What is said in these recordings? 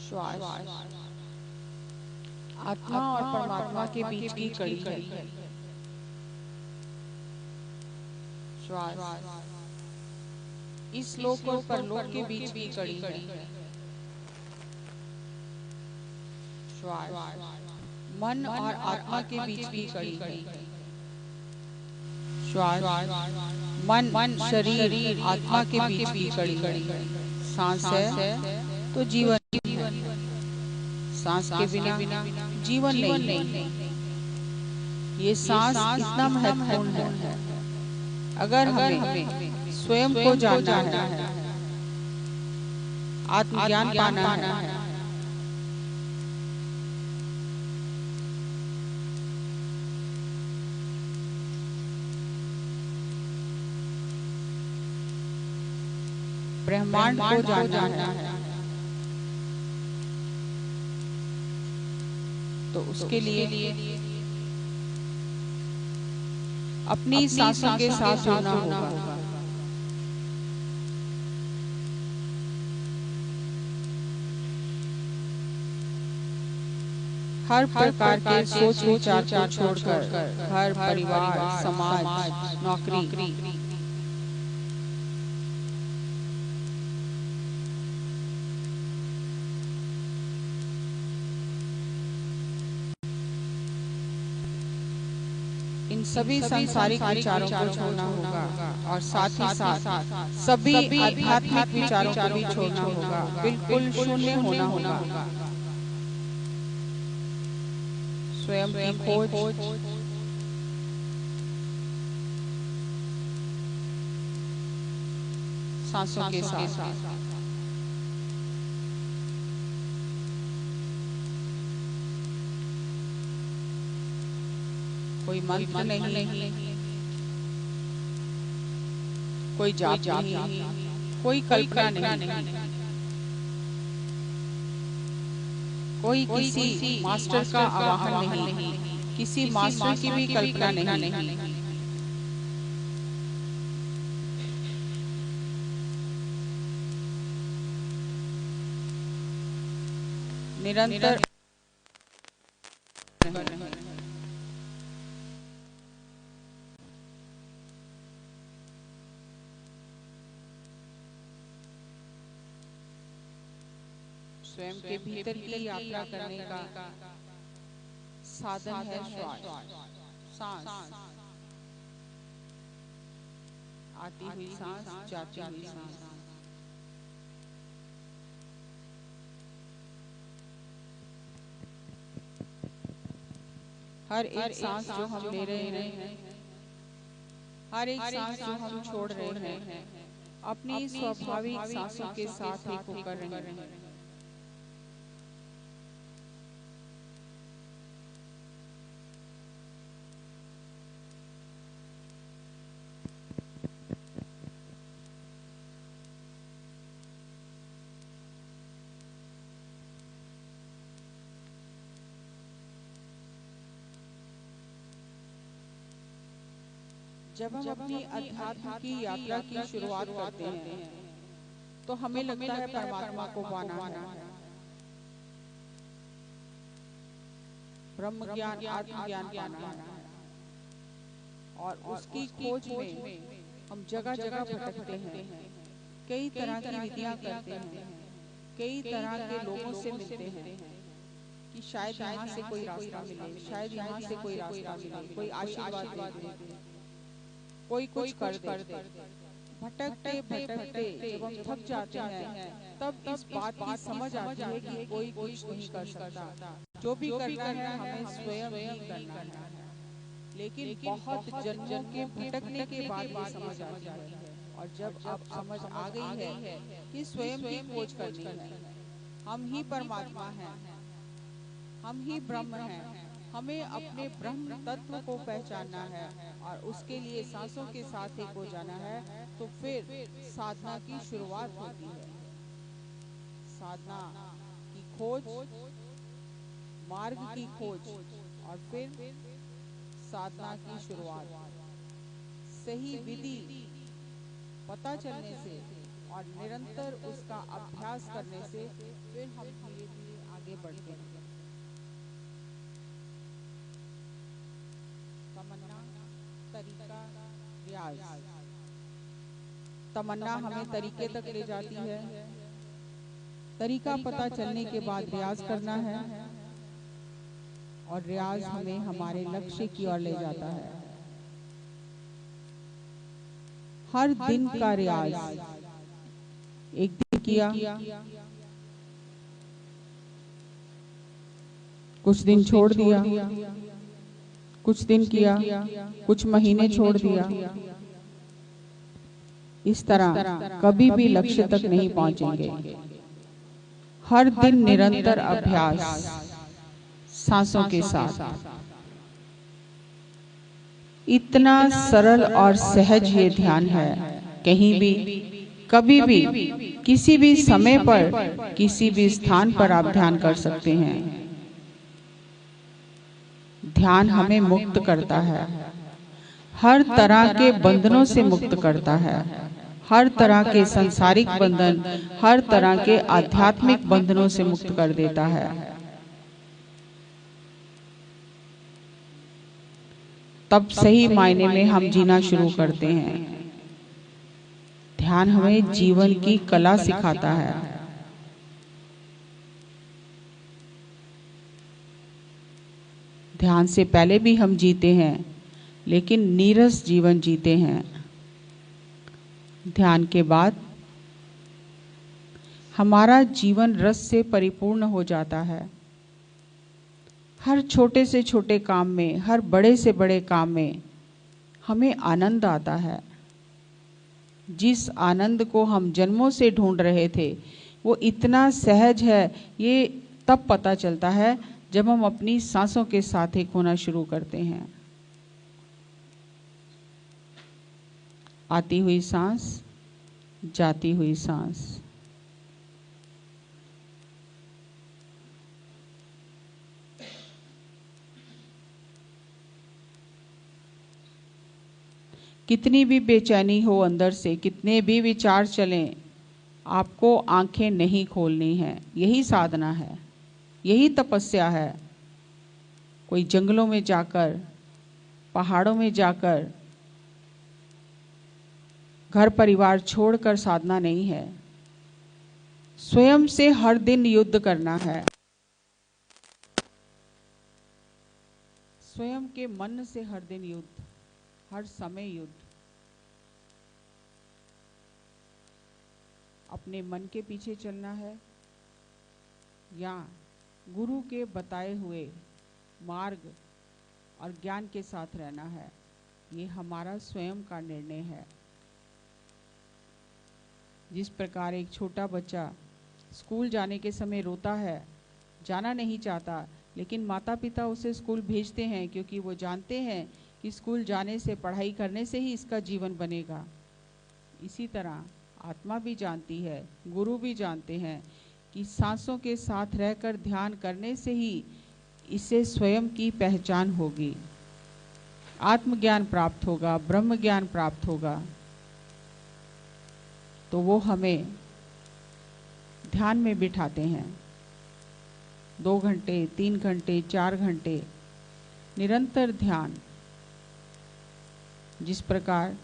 श्वास आत्मा और परमात्मा के बीच की कड़ी है। श्वास इस लोक और परलोक के बीच की कड़ी है। श्वास मन और आत्मा के बीच की कड़ी है। श्वास मन शरीर आत्मा के बीच की कड़ी है। सांस है तो जीवन है। सांस के बिना जीवन नहीं। ये सांस इतना महत्वपूर्ण है। अगर हमें स्वयं को जानना है, आत्मज्ञान पाना है, ब्रह्मांड को जानना है, तो उसके लिए अपनी सांसों के साथ जुड़ना होगा। हर प्रकार के सोच विचार को छोड़कर घर, परिवार, समाज, नौकरी, इन सभी सांसारिक विचारों को छोड़ना होगा और साथ ही साथ सभी आध्यात्मिक विचारों को भी छोड़ना होगा। बिल्कुल शून्य होना होगा। स्वयं की खोज, सांसों के साथ। कोई मंत्र नहीं, कोई जाप नहीं, कोई कल्पना नहीं, कोई किसी मास्टर का आवाहन नहीं, किसी मास्टर की भी कल्पना नहीं। निरंतर स्वयं के भीतर की यात्रा करने का साधन है श्वास। सांस आती हुई सांस, जाती हुई सांस। हर एक सांस जो हम ले रहे हैं, हर एक सांस जो हम छोड़ रहे हैं, अपनी स्वाभाविक सांसों के साथ एक होकर रहे हैं। जब हम अपनी अध्यात्म की यात्रा की शुरुआत करते हैं, तो हमें लगता है परमात्मा को पाना है। ब्रह्म ज्ञान, आत्मज्ञान पाना है। और उसकी खोज में हम जगह जगह भटकते हैं, कई तरह की विधियां करते हैं, कई तरह के लोगों से मिलते हैं कि शायद यहाँ से कोई रास्ता मिले, शायद यहाँ से कोई रास्ता मिले, कोई आशीर्वाद दे दे, कोई कुछ कर दे। भटकते भटकते जब हम थक जाते हैं, तब इस बात की समझ आती है कि कोई कुछ नहीं कर सकता। जो भी करना है हमें स्वयं ही करना है। लेकिन बहुत जन्मों के भटकने के बाद ये समझ आती है। और जब अब समझ आ गई है कि स्वयं की खोज करनी है, हम ही परमात्मा हैं, हम ही ब्रह्म हैं, हमें अपने ब्रह्म तत्व को पहचानना है और उसके लिए सांसों के साथ एक हो जाना है। तो फिर साधना की शुरुआत होती है। साधना की खोज, मार्ग की खोज और फिर साधना की शुरुआत। सही विधि पता चलने से और निरंतर उसका अभ्यास करने से फिर हम धीरे धीरे आगे बढ़ते हैं। तमन्ना, तरीका, रियाज। तमन्ना हमें तरीके तक ले जाती है, तरीका पता चलने के बाद रियाज करना है, और रियाज हमें हमारे लक्ष्य की ओर ले जाता है। हर दिन का रियाज, एक दिन किया, कुछ दिन छोड़ दिया, कुछ दिन किया, कुछ महीने छोड़ दिया, इस तरह कभी भी लक्ष्य तक नहीं पहुंचेंगे। हर दिन निरंतर अभ्यास सांसों के साथ। इतना सरल और सहज ये ध्यान है, कहीं भी, कभी भी, किसी भी समय पर, किसी भी स्थान पर आप ध्यान कर सकते हैं। ध्यान हमें मुक्त करता है, हर तरह के बंधनों से मुक्त करता है, हर तरह के सांसारिक बंधन, हर तरह के आध्यात्मिक बंधनों से मुक्त कर देता है। तब सही मायने में हम जीना शुरू करते हैं। ध्यान हमें जीवन की कला सिखाता है। ध्यान से पहले भी हम जीते हैं, लेकिन नीरस जीवन जीते हैं। ध्यान के बाद हमारा जीवन रस से परिपूर्ण हो जाता है। हर छोटे से छोटे काम में, हर बड़े से बड़े काम में हमें आनंद आता है। जिस आनंद को हम जन्मों से ढूंढ रहे थे, वो इतना सहज है, ये तब पता चलता है जब हम अपनी सांसों के साथ एक होना शुरू करते हैं। आती हुई सांस, जाती हुई सांस। कितनी भी बेचैनी हो अंदर से, कितने भी विचार चलें, आपको आंखें नहीं खोलनी है। यही साधना है, यही तपस्या है। कोई जंगलों में जाकर, पहाड़ों में जाकर, घर परिवार छोड़कर साधना नहीं है। स्वयं से हर दिन युद्ध करना है, स्वयं के मन से हर दिन युद्ध, हर समय युद्ध। अपने मन के पीछे चलना है या गुरु के बताए हुए मार्ग और ज्ञान के साथ रहना है, ये हमारा स्वयं का निर्णय है। जिस प्रकार एक छोटा बच्चा स्कूल जाने के समय रोता है, जाना नहीं चाहता, लेकिन माता पिता उसे स्कूल भेजते हैं क्योंकि वो जानते हैं कि स्कूल जाने से, पढ़ाई करने से ही इसका जीवन बनेगा। इसी तरह आत्मा भी जानती है, गुरु भी जानते हैं कि सांसों के साथ रहकर ध्यान करने से ही इसे स्वयं की पहचान होगी, आत्मज्ञान प्राप्त होगा, ब्रह्म ज्ञान प्राप्त होगा। तो वो हमें ध्यान में बिठाते हैं। 2 घंटे, 3 घंटे, 4 घंटे निरंतर ध्यान। जिस प्रकार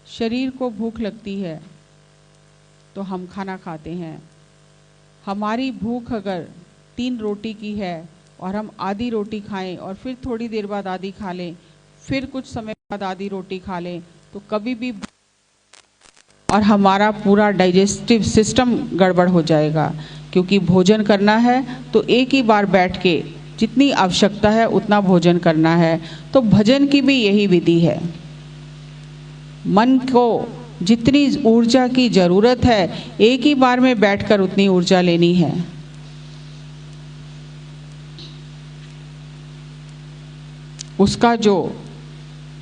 शरीर को भूख लगती है तो हम खाना खाते हैं। हमारी भूख अगर 3 रोटी की है और हम आधी रोटी खाएं और फिर थोड़ी देर बाद आधी खा लें, फिर कुछ समय बाद आधी रोटी खा लें, तो कभी भी और हमारा पूरा डाइजेस्टिव सिस्टम गड़बड़ हो जाएगा। क्योंकि भोजन करना है तो एक ही बार बैठ के जितनी आवश्यकता है उतना भोजन करना है। तो भजन की भी यही विधि है। मन को जितनी ऊर्जा की जरूरत है, एक ही बार में बैठकर उतनी ऊर्जा लेनी है। उसका जो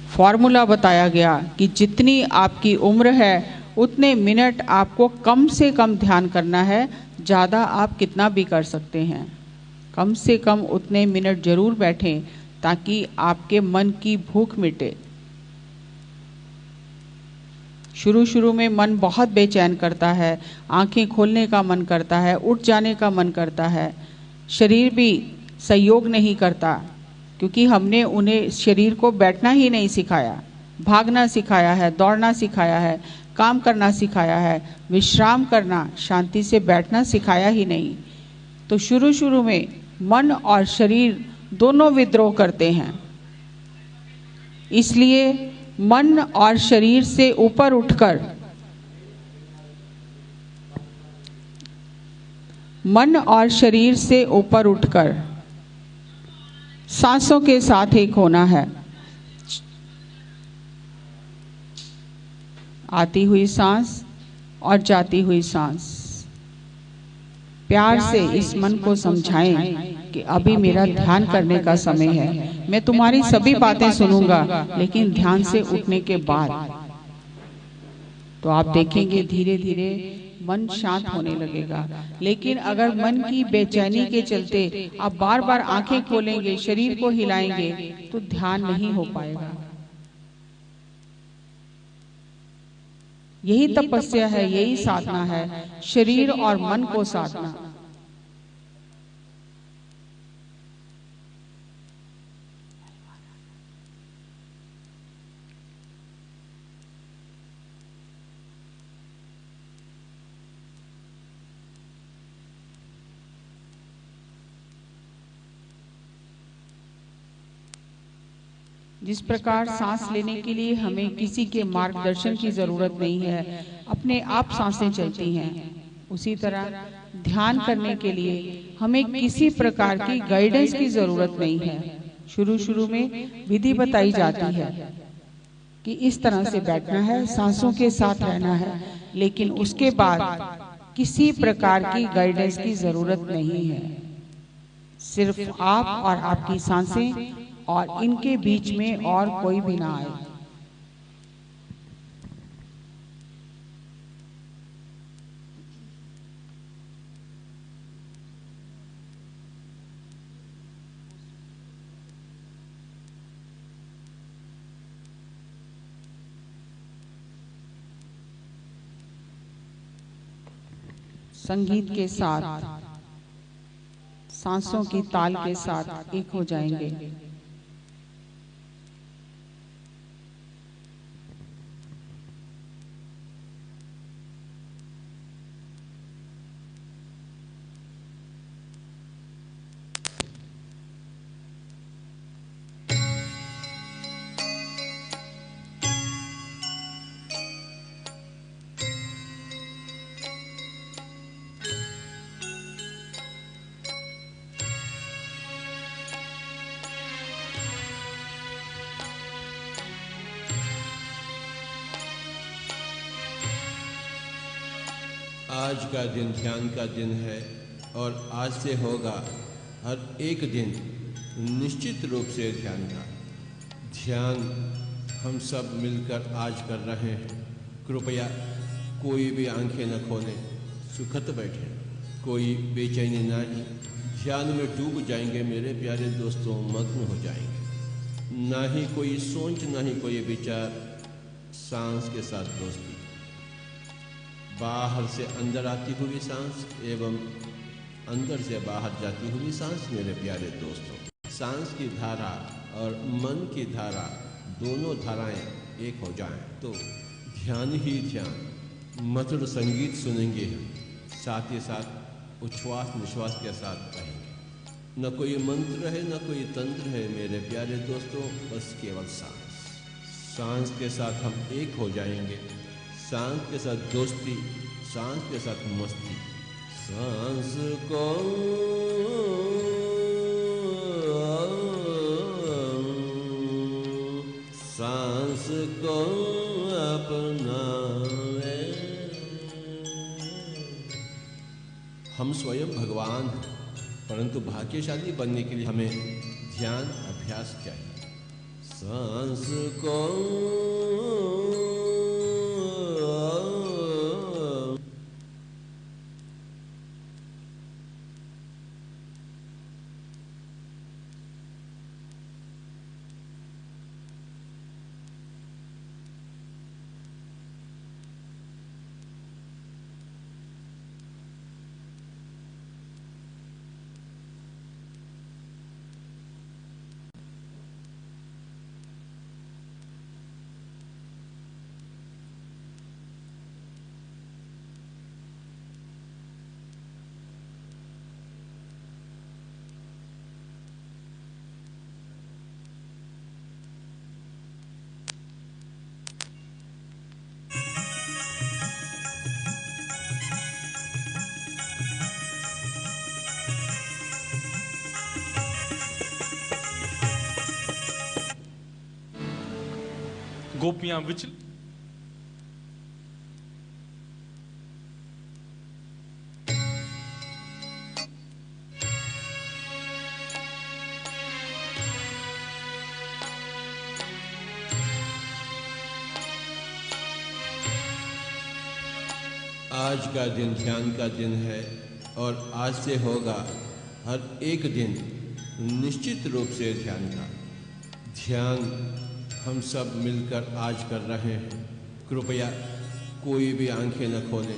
फॉर्मूला बताया गया कि जितनी आपकी उम्र है उतने मिनट आपको कम से कम ध्यान करना है। ज़्यादा आप कितना भी कर सकते हैं, कम से कम उतने मिनट जरूर बैठें ताकि आपके मन की भूख मिटे। शुरू शुरू में मन बहुत बेचैन करता है, आंखें खोलने का मन करता है, उठ जाने का मन करता है। शरीर भी सहयोग नहीं करता, क्योंकि हमने उन्हें शरीर को बैठना ही नहीं सिखाया, भागना सिखाया है, दौड़ना सिखाया है, काम करना सिखाया है, विश्राम करना, शांति से बैठना सिखाया ही नहीं। तो शुरू शुरू में मन और शरीर दोनों विद्रोह करते हैं। इसलिए मन और शरीर से ऊपर उठकर, मन और शरीर से ऊपर उठकर सांसों के साथ एक होना है। आती हुई सांस और जाती हुई सांस। प्यार से इस मन को समझाएं कि अभी मेरा ध्यान करने का समय है। मैं तुम्हारी सभी बातें सुनूंगा, लेकिन ध्यान से उठने के बाद। तो आप देखेंगे धीरे धीरे मन शांत होने लगेगा। लेकिन अगर मन की बेचैनी के चलते आप बार बार आंखें खोलेंगे, शरीर को हिलाएंगे, तो ध्यान नहीं हो पाएगा। यही तपस्या है, यही साधना है, शरीर और मन को साधना। जिस प्रकार सांस लेने के लिए हमें किसी के मार्गदर्शन की जरूरत नहीं है, अपने आप सांसें चलती हैं, उसी तरह ध्यान करने के लिए हमें किसी प्रकार की गाइडेंस की जरूरत नहीं है। शुरू शुरू में विधि बताई जाती है कि इस तरह से बैठना है, सांसों के साथ रहना है, लेकिन उसके बाद किसी प्रकार की गाइडेंस की जरूरत नहीं है। सिर्फ आप और आपकी सांसें, और इनके बीच में और कोई भी ना आए। संगीत के साथ, सांसों की ताल के साथ एक हो जाएंगे। आज का दिन ध्यान का दिन है और आज से होगा हर एक दिन निश्चित रूप से ध्यान का। ध्यान हम सब मिलकर आज कर रहे हैं। कृपया कोई भी आंखें न खोलें, सुखत बैठें, कोई बेचैनी नहीं। ध्यान में डूब जाएंगे मेरे प्यारे दोस्तों, मग्न हो जाएंगे। ना ही कोई सोच, ना ही कोई विचार, सांस के साथ दोस्ती। बाहर से अंदर आती हुई सांस एवं अंदर से बाहर जाती हुई सांस मेरे प्यारे दोस्तों। सांस की धारा और मन की धारा, दोनों धाराएं एक हो जाएं तो ध्यान ही ध्यान। मधुर संगीत सुनेंगे हम, साथ ही साथ उच्छ्वास निश्वास के साथ रहेंगे। न कोई मंत्र है, न कोई तंत्र है मेरे प्यारे दोस्तों, बस केवल सांस। सांस के साथ हम एक हो जाएंगे। सांस के साथ दोस्ती, सांस के साथ मस्ती। सांस को सांस को अपना ले। हम स्वयं भगवान हैं, परंतु भाग्यशाली बनने के लिए हमें ध्यान अभ्यास चाहिए। सांस को गोपियां विचल। आज का दिन ध्यान का दिन है और आज से होगा हर एक दिन निश्चित रूप से ध्यान का। ध्यान हम सब मिलकर आज कर रहे हैं। कृपया कोई भी आंखें न खोलें।